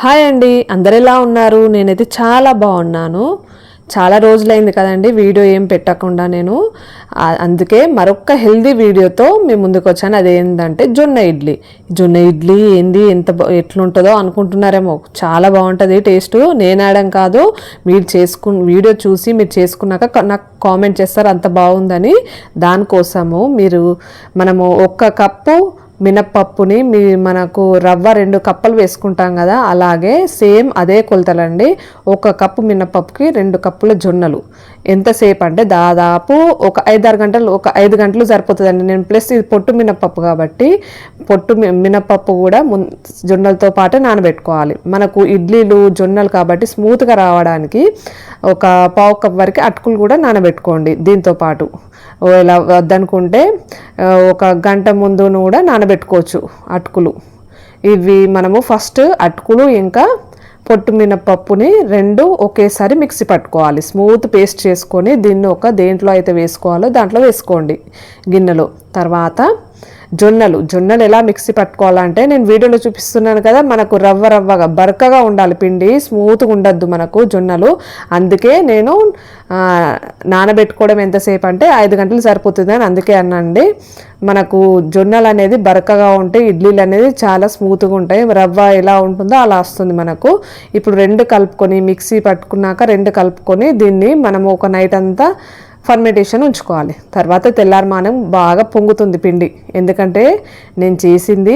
Hi అండి, అందరు ఎలా ఉన్నారు? నేనైతే చాలా బాగున్నాను. చాలా రోజులైంది కదండి వీడియో ఏం పెట్టకుండా నేను. అందుకే మరొక హెల్దీ వీడియోతో మీ ముందుకు వచ్చాను. అదేంటంటే జొన్న ఇడ్లీ ఏంది ఎట్లుంటుందో అనుకుంటున్నారేమో. చాలా బాగుంటుంది టేస్ట్. నేను ఆడడం కాదు, మీరు వీడియో చూసి మీరు చేసుకున్నాక నాకు కామెంట్ చేస్తారు అంత బాగుందని. దానికోసము మనము 1 కప్పు మినప్పప్పుని మనకు రవ్వ 2 కప్పులు వేసుకుంటాం కదా, అలాగే సేమ్ అదే కొలతలండి. 1 కప్పు మినప్పప్పుకి 2 కప్పుల జొన్నలు. ఎంతసేపు అంటే దాదాపు ఒక 5-6 గంటలు, ఒక 5 గంటలు సరిపోతుందండి. నేను ప్లస్ ఇది పొట్టు మినప్పప్పు కాబట్టి మినప్పప్పు కూడా జొన్నలతో పాటు నానబెట్టుకోవాలి. మనకు ఇడ్లీలు జొన్నలు కాబట్టి స్మూత్గా రావడానికి ఒక పావు కప్ వరకు అటుకులు కూడా నానబెట్టుకోండి. దీంతో పాటు ఇలా వద్దనుకుంటే 1 గంట ముందు కూడా నానబెట్టుకోవచ్చు అటుకులు. ఇవి మనము ఫస్ట్ అటుకులు ఇంకా పొట్టు మినపప్పుని 2 ఒకేసారి మిక్సీ పట్టుకోవాలి. స్మూత్ పేస్ట్ చేసుకొని దీన్ని దేంట్లో అయితే వేసుకోవాలో దాంట్లో వేసుకోండి గిన్నెలో. తర్వాత జొన్నలు ఎలా మిక్సీ పట్టుకోవాలంటే నేను వీడియోలో చూపిస్తున్నాను కదా, మనకు రవ్వగా బరకగా ఉండాలి పిండి, స్మూత్గా ఉండద్దు మనకు జొన్నలు. అందుకే నేను నానబెట్టుకోవడం ఎంతసేపు అంటే 5 గంటలు సరిపోతుంది అని అందుకే అనండి. మనకు జొన్నలు అనేది బరకగా ఉంటే ఇడ్లీలు అనేది చాలా స్మూత్గా ఉంటాయి. రవ్వ ఎలా ఉంటుందో అలా వస్తుంది మనకు. ఇప్పుడు 2 కలుపుకొని మిక్సీ పట్టుకున్నాక 2 కలుపుకొని దీన్ని మనము ఒక నైట్ అంతా ఫర్మెంటేషన్ ఉంచుకోవాలి. తర్వాత తెల్లారిమానం బాగా పొంగుతుంది పిండి. ఎందుకంటే నేను చేసింది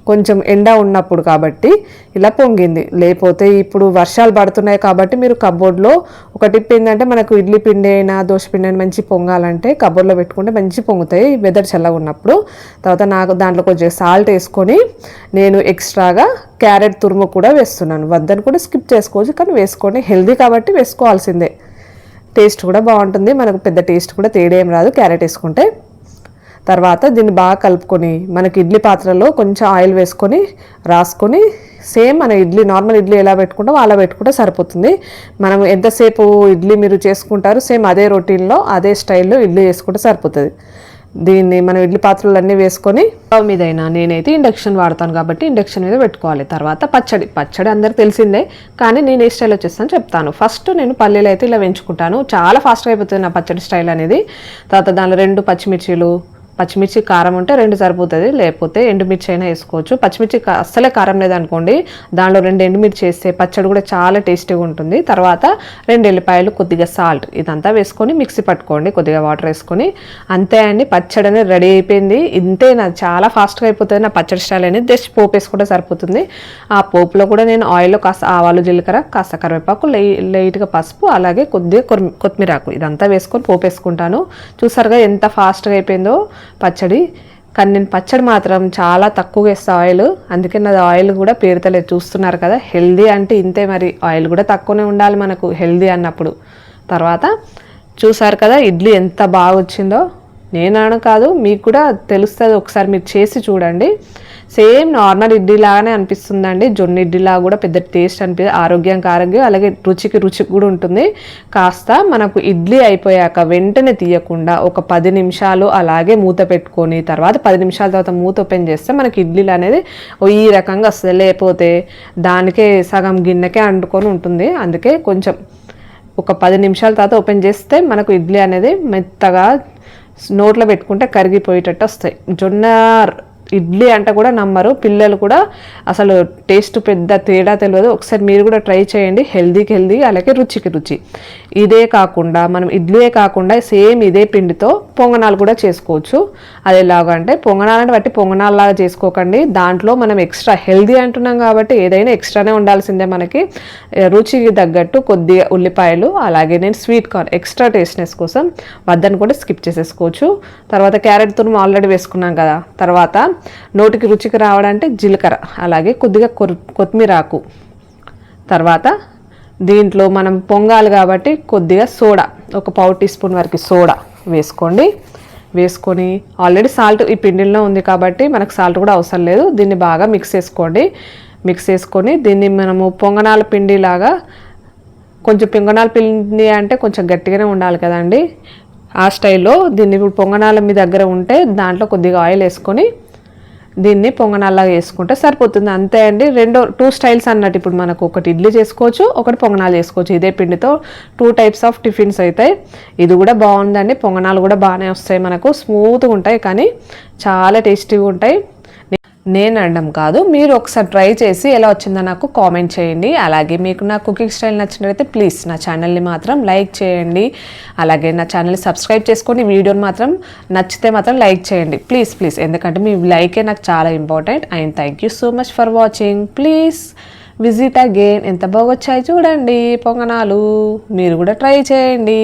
కొంచెం ఎండ ఉన్నప్పుడు కాబట్టి ఇలా పొంగింది. లేకపోతే ఇప్పుడు వర్షాలు పడుతున్నాయి కాబట్టి మీరు కబోర్డ్లో ఒక టిప్ ఏంటంటే, మనకు ఇడ్లీ పిండి అయినా దోశ పిండి అయినా మంచి పొంగాలంటే కబోర్డ్లో పెట్టుకుంటే మంచి పొంగుతాయి వెదర్ చల్లగా ఉన్నప్పుడు. తర్వాత నాకు దాంట్లో కొంచెం సాల్ట్ వేసుకొని నేను ఎక్స్ట్రాగా క్యారెట్ తురుము కూడా వేస్తున్నాను. వద్దని కూడా స్కిప్ చేసుకోవచ్చు, కానీ వేసుకోండి. హెల్దీ కాబట్టి వేసుకోవాల్సిందే. టేస్ట్ కూడా బాగుంటుంది, మనకు పెద్ద టేస్ట్ కూడా తేడా ఏం రాదు క్యారెట్ వేసుకుంటే. తర్వాత దీన్ని బాగా కలుపుకొని మనకి ఇడ్లీ పాత్రలో కొంచెం ఆయిల్ వేసుకొని రాసుకొని సేమ్ మన నార్మల్ ఇడ్లీ ఎలా పెట్టుకుంటామో అలా పెట్టుకుంటే సరిపోతుంది. మనం ఎంతసేపు ఇడ్లీ మీరు చేసుకుంటారు సేమ్ అదే రొటీన్లో అదే స్టైల్లో ఇడ్లీ చేసుకుంటే సరిపోతుంది. దీన్ని మనం ఇడ్లీ పాత్రలు అన్నీ వేసుకొని స్టవ్ మీదైనా, నేనైతే ఇండక్షన్ వాడతాను కాబట్టి ఇండక్షన్ మీద పెట్టుకోవాలి. తర్వాత పచ్చడి అందరికి తెలిసిందే, కానీ నేను ఏ స్టైల్లో చేస్తాను చెప్తాను. ఫస్ట్ నేను పల్లీలు అయితే ఇలా వేయించుకుంటాను. చాలా ఫాస్ట్గా అయిపోతుంది నా పచ్చడి స్టైల్ అనేది. తర్వాత దానిలో 2 పచ్చిమిర్చి కారం ఉంటే 2 సరిపోతుంది, లేకపోతే ఎండుమిర్చి అయినా వేసుకోవచ్చు. పచ్చిమిర్చి అస్సలే కారం లేదనుకోండి, దానిలో 2 ఎండుమిర్చి వేస్తే పచ్చడి కూడా చాలా టేస్టీగా ఉంటుంది. తర్వాత 2 ఎల్లిపాయలు, కొద్దిగా సాల్ట్, ఇదంతా వేసుకొని మిక్సీ పట్టుకోండి, కొద్దిగా వాటర్ వేసుకొని. అంతే అండి, పచ్చడి అనేది రెడీ అయిపోయింది. ఇంతే, నాది చాలా ఫాస్ట్గా అయిపోతుంది నా పచ్చడి స్టైల్ అనేది. జస్ట్ పోపు వేసుకుంటే సరిపోతుంది. ఆ పోపులో కూడా నేను ఆయిల్లో కాస్త ఆవాలు, జీలకర్ర, కాస్త కరివేపాకు, లైట్గా పసుపు, అలాగే కొద్దిగా కొత్తిమీరాకు ఇదంతా వేసుకొని పోపు వేసుకుంటాను. చూసారుగా ఎంత ఫాస్ట్గా అయిపోయిందో పచ్చడి. కానీ నేను పచ్చడి మాత్రం చాలా తక్కువగా వేస్తా ఆయిల్, అందుకే నాది ఆయిల్ కూడా పేరుతలేదు. చూస్తున్నారు కదా, హెల్దీ అంటే ఇంతే మరి, ఆయిల్ కూడా తక్కువనే ఉండాలి మనకు హెల్దీ అన్నప్పుడు. తర్వాత చూసారు కదా ఇడ్లీ ఎంత బాగా వచ్చిందో. నేను కాదు, మీకు కూడా తెలుస్తుంది, ఒకసారి మీరు చేసి చూడండి. సేమ్ నార్మల్ ఇడ్లీ లాగానే అనిపిస్తుందండి. జొన్న ఇడ్లీలా కూడా పెద్ద టేస్ట్ అనిపిస్తుంది, ఆరోగ్యం, అలాగే రుచికి కూడా ఉంటుంది. కాస్త మనకు ఇడ్లీ అయిపోయాక వెంటనే తీయకుండా ఒక 10 నిమిషాలు అలాగే మూత పెట్టుకొని, తర్వాత 10 నిమిషాల తర్వాత మూత ఓపెన్ చేస్తే మనకి ఇడ్లీలు అనేది ఈ రకంగా వస్తుంది. లేకపోతే దానికే సగం గిన్నెకే అంటుకొని ఉంటుంది. అందుకే కొంచెం ఒక 10 నిమిషాల తర్వాత ఓపెన్ చేస్తే మనకు ఇడ్లీ అనేది మెత్తగా నోట్లో పెట్టుకుంటే కరిగిపోయేటట్టు వస్తాయి. జొన్న ఇడ్లీ అంటే కూడా నమ్మరు పిల్లలు కూడా, అసలు టేస్ట్ పెద్ద తేడా తెలియదు. ఒకసారి మీరు కూడా ట్రై చేయండి. హెల్దీ, అలాగే రుచి. ఇదే కాకుండా మనం ఇడ్లీయే కాకుండా సేమ్ ఇదే పిండితో పొంగనాలు కూడా చేసుకోవచ్చు. అది ఎలాగంటే పొంగనాలంటే బట్టి పొంగనాలలాగా చేసుకోకండి. దాంట్లో మనం ఎక్స్ట్రా హెల్దీ అంటున్నాం కాబట్టి ఏదైనా ఎక్స్ట్రానే ఉండాల్సిందే మనకి. రుచికి తగ్గట్టు కొద్దిగా ఉల్లిపాయలు, అలాగే నేను స్వీట్ కార్న్ ఎక్స్ట్రా టేస్ట్నెస్ కోసం వద్దని కూడా స్కిప్ చేసేసుకోవచ్చు. తర్వాత క్యారెట్ తురుము ఆల్రెడీ వేసుకున్నాం కదా. తర్వాత నోటికి రుచికి రావడానికి జీలకర్ర, అలాగే కొద్దిగా కొత్తిమీరాకు. తర్వాత దీంట్లో మనం పొంగాలి కాబట్టి కొద్దిగా సోడా, ఒక పావు టీ స్పూన్ వరకు సోడా వేసుకోండి. వేసుకొని ఆల్రెడీ సాల్ట్ ఈ పిండిలో ఉంది కాబట్టి మనకు సాల్ట్ కూడా అవసరం లేదు. దీన్ని బాగా మిక్స్ చేసుకొని దీన్ని మనము పొంగనాల పిండిలాగా, కొంచెం పొంగనాల పిండి అంటే కొంచెం గట్టిగానే ఉండాలి కదండి, ఆ స్టైల్లో దీన్ని ఇప్పుడు పొంగనాల మీ దగ్గర ఉంటే దాంట్లో కొద్దిగా ఆయిల్ వేసుకొని దీన్ని పొంగనాల్లాగా వేసుకుంటే సరిపోతుంది, అంతే అండి. టూ స్టైల్స్ అన్నట్టు. ఇప్పుడు మనకు ఒకటి ఇడ్లీ చేసుకోవచ్చు, ఒకటి పొంగనాలు చేసుకోవచ్చు. ఇదే పిండితో 2 టైప్స్ ఆఫ్ టిఫిన్స్ అవుతాయి. ఇది కూడా బాగుందండి. పొంగనాలు కూడా బాగానే వస్తాయి, మనకు స్మూత్గా ఉంటాయి, కానీ చాలా టేస్టీగా ఉంటాయి. నేను అనడం కాదు, మీరు ఒకసారి ట్రై చేసి ఎలా వచ్చిందో నాకు కామెంట్ చేయండి. అలాగే మీకు నా కుకింగ్ స్టైల్ నచ్చినట్లయితే ప్లీజ్ నా ఛానల్ని మాత్రం లైక్ చేయండి. అలాగే నా ఛానల్ని సబ్స్క్రైబ్ చేసుకొని వీడియోని మాత్రం నచ్చితే మాత్రం లైక్ చేయండి ప్లీజ్ ప్లీజ్, ఎందుకంటే మీ లైకే నాకు చాలా important. And thank you so much for watching. Please visit again. ఎంత బాగా వచ్చాయి చూడండి పొంగనాలు, మీరు కూడా ట్రై చేయండి.